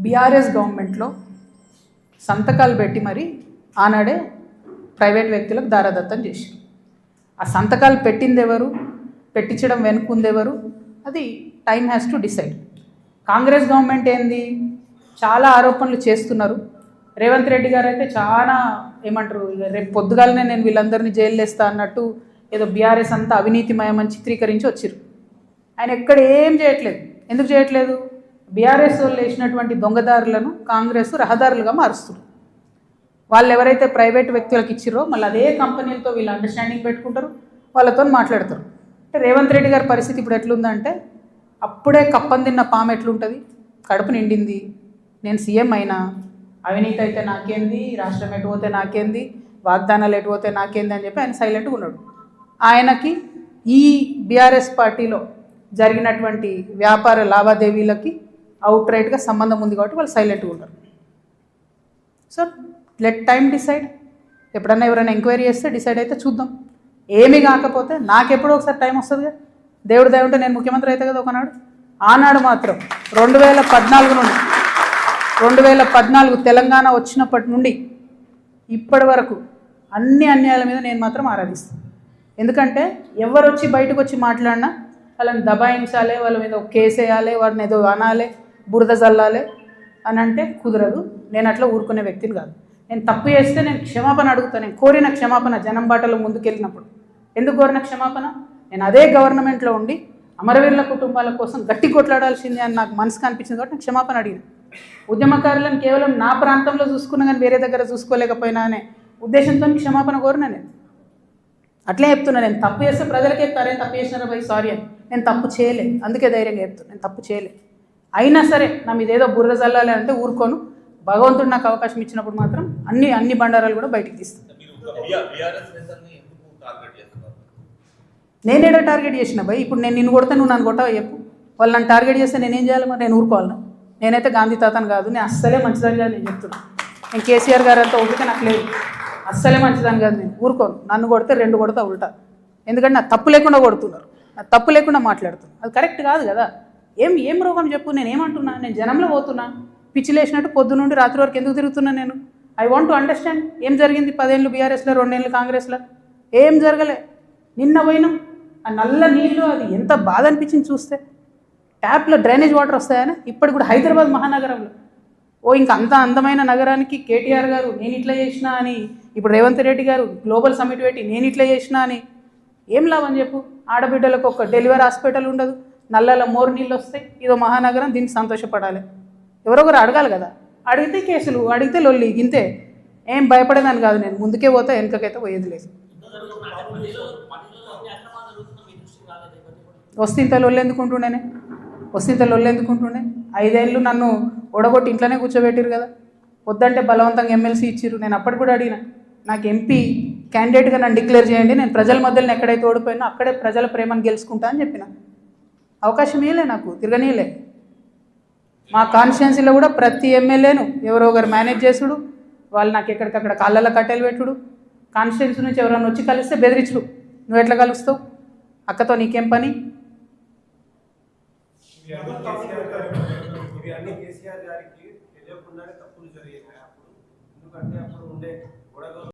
BRS గవర్నమెంట్లో సంతకాలు పెట్టి మరి ఆనాడే ప్రైవేట్ వ్యక్తులకు దారాదత్తం చేశారు. ఆ సంతకాలు పెట్టింది ఎవరు, పెట్టించడం వెనుకుంది ఎవరు, అది time has to decide. Congress government ఏంది, చాలా ఆరోపణలు చేస్తున్నారు. రేవంత్ రెడ్డి గారు అయితే చాలా ఏమంటారు, రేపు పొద్దుగాలనే నేను వీళ్ళందరినీ జైలు వేస్తా అన్నట్టు ఏదో బీఆర్ఎస్ అంతా అవినీతిమయమని చిత్రీకరించి వచ్చారు. ఆయన ఎక్కడ ఏం చేయట్లేదు. ఎందుకు చేయట్లేదు? బీఆర్ఎస్ వాళ్ళు వేసినటువంటి దొంగదారులను కాంగ్రెస్ రహదారులుగా మారుస్తారు. వాళ్ళు ఎవరైతే ప్రైవేట్ వ్యక్తులకు ఇచ్చిరో మళ్ళీ అదే కంపెనీలతో వీళ్ళు అండర్స్టాండింగ్ పెట్టుకుంటారు, వాళ్ళతో మాట్లాడతారు. అంటే రేవంత్ రెడ్డి గారి పరిస్థితి ఇప్పుడు ఎట్లుందంటే, అప్పుడే కప్పం తిన్న పాము ఎట్లుంటుంది, కడుపు నిండింది, నేను సీఎం అయినా, అవినీతి అయితే నాకేంది, రాష్ట్రం ఎటు పోతే నాకేంది, వాగ్దానాలు ఎటు పోతే నాకేంది అని చెప్పి ఆయన సైలెంట్గా ఉన్నాడు. ఆయనకి ఈ బీఆర్ఎస్ పార్టీలో జరిగినటువంటి వ్యాపార లావాదేవీలకి అవుట్ రైట్గా సంబంధం ఉంది కాబట్టి వాళ్ళు సైలెంట్గా ఉంటారు. So let time decide. ఎప్పుడన్నా ఎవరైనా ఎంక్వైరీ చేస్తే డిసైడ్ అయితే చూద్దాం. ఏమీ కాకపోతే నాకెప్పుడో ఒకసారి టైం వస్తుందిగా, దేవుడు దయ ఉంటే నేను ముఖ్యమంత్రి అవుతా కదా ఒకనాడు. ఆనాడు మాత్రం 2014 నుండి 2014 తెలంగాణ వచ్చినప్పటి నుండి ఇప్పటి వరకు అన్ని అన్యాయాల మీద నేను మాత్రం ఆరాధిస్తాను. ఎందుకంటే ఎవరు వచ్చి బయటకు వచ్చి మాట్లాడినా వాళ్ళని దబాయించాలి, వాళ్ళ మీద ఒక కేసు వేయాలి, వాడిని ఏదో అనాలి, బురద చల్లాలి అని అంటే కుదరదు. నేను అట్లా ఊరుకునే వ్యక్తిని కాదు. నేను తప్పు చేస్తే నేను క్షమాపణ అడుగుతాను. నేను కోరిన క్షమాపణ జనం బాటలో ముందుకెళ్ళినప్పుడు. ఎందుకు కోరిన క్షమాపణ? నేను అదే గవర్నమెంట్లో ఉండి అమరవీరుల కుటుంబాల కోసం గట్టి కొట్లాడాల్సిందే అని నాకు మనసుకు అనిపించింది కాబట్టి నేను క్షమాపణ అడిగిన. ఉద్యమకారులను కేవలం నా ప్రాంతంలో చూసుకున్నా కానీ వేరే దగ్గర చూసుకోలేకపోయినా అనే ఉద్దేశంతో క్షమాపణ కోరిన. అట్లే చెప్తున్నా, నేను తప్పు చేస్తే ప్రజలకే చెప్తారే తప్పు చేసినారా భయ్ సారీ అని. నేను తప్పు చేయలే, అందుకే ధైర్యంగా చెప్తాను నేను తప్పు చేయలే. అయినా సరే నా మీద ఏదో బుర్ర చల్లాలి అంటే ఊరుకోను. భగవంతుడు నాకు అవకాశం ఇచ్చినప్పుడు మాత్రం అన్ని బండారాలు కూడా బయటికి తీస్తాను. నేనేడో టార్గెట్ చేసిన భయ్. ఇప్పుడు నేను నిన్ను కొడితే నువ్వు నన్ను కొట్టవా చెప్పు. వాళ్ళు నన్ను టార్గెట్ చేస్తే నేనేం చేయాలి మరి? నేను ఊరుకోవాలను? నేనైతే గాంధీ తాతను కాదు, నేను అస్సలే మంచిదని కాదు నేను చెప్తున్నాను. నేను కేసీఆర్ గారు అంతా ఓపిక నాకు లేదు, అస్సలే మంచిదని కాదు. నేను ఊరుకోను. నన్ను కొడితే 2 కొడతా ఉల్టా. ఎందుకంటే నా తప్పు లేకుండా కొడుతున్నారు, నా తప్పు లేకుండా మాట్లాడుతున్నారు. అది కరెక్ట్ కాదు కదా. ఏం రోగం చెప్పు? నేను ఏమంటున్నా? నేను జనంలో పోతున్నా, పిచ్చి లేచినట్టు పొద్దు నుండి రాత్రి వరకు ఎందుకు తిరుగుతున్నా నేను? ఐ వాంట్ టు అండర్స్టాండ్ ఏం జరిగింది. 10 ఏళ్ళు బీఆర్ఎస్లో, 2 ఏళ్ళు కాంగ్రెస్లో ఏం జరగలే. నిన్న పోయినాం, ఆ నల్ల నీళ్ళు అది ఎంత బాధ అనిపించింది చూస్తే. ట్యాప్లో డ్రైనేజ్ వాటర్ వస్తాయని ఇప్పటికి కూడా హైదరాబాద్ మహానగరంలో ఇంకా అంత అందమైన నగరానికి కేటీఆర్ గారు నేను ఇట్లా చేసినా అని, ఇప్పుడు రేవంత్ రెడ్డి గారు గ్లోబల్ సమిట్ పెట్టి నేను ఇట్లా చేసినా అని ఏం లాభం చెప్పు? ఆడబిడ్డలకు ఒక డెలివరీ హాస్పిటల్ ఉండదు, నల్లలో మోరు నీళ్ళు వస్తాయి, ఇదో మహానగరం, దీనికి సంతోషపడాలి. ఎవరొకరు అడగాలి కదా. అడిగితే కేసులు, అడిగితే లొల్లి, ఇంతే. ఏం భయపడేదాన్ని కాదు నేను. ముందుకే పోతా, వెనుకకైతే పోయేది లేదు. వస్తే లొల్లెందుకుంటుండేనే? 5 ఏళ్ళు నన్ను ఓడగొట్టి ఇంట్లోనే కూర్చోబెట్టిరు కదా. వద్దంటే బలవంతంగా ఎమ్మెల్సీ ఇచ్చిర్రు. నేను అప్పటికి కూడా అడిగిన, నాకు ఎంపీ క్యాండిడేట్గా నన్ను డిక్లేర్ చేయండి, నేను ప్రజల మధ్యలో ఎక్కడైతే ఓడిపోయినా అక్కడే ప్రజల ప్రేమను గెలుచుకుంటా అని చెప్పిన. అవకాశం ఇవ్వలే నాకు, తిరగనీయలే. మా కాన్స్టిట్యున్సీలో కూడా ప్రతి ఎమ్మెల్యేను ఎవరో ఒకరు మేనేజ్ చేసుడు, వాళ్ళు నాకు ఎక్కడికక్కడ కాళ్ళల్లో కట్టెలు పెట్టుడు, కాన్స్టిట్యున్సీ నుంచి ఎవరైనా వచ్చి కలిస్తే బెదిరించుడు. నువ్వు ఎట్లా కలుస్తావు? అక్కతో నీకేం పని? కేసీఆర్ గారికి తెలియకుండానే తప్పులు జరిగాయి అప్పుడు. ఎందుకంటే అప్పుడు ఉండే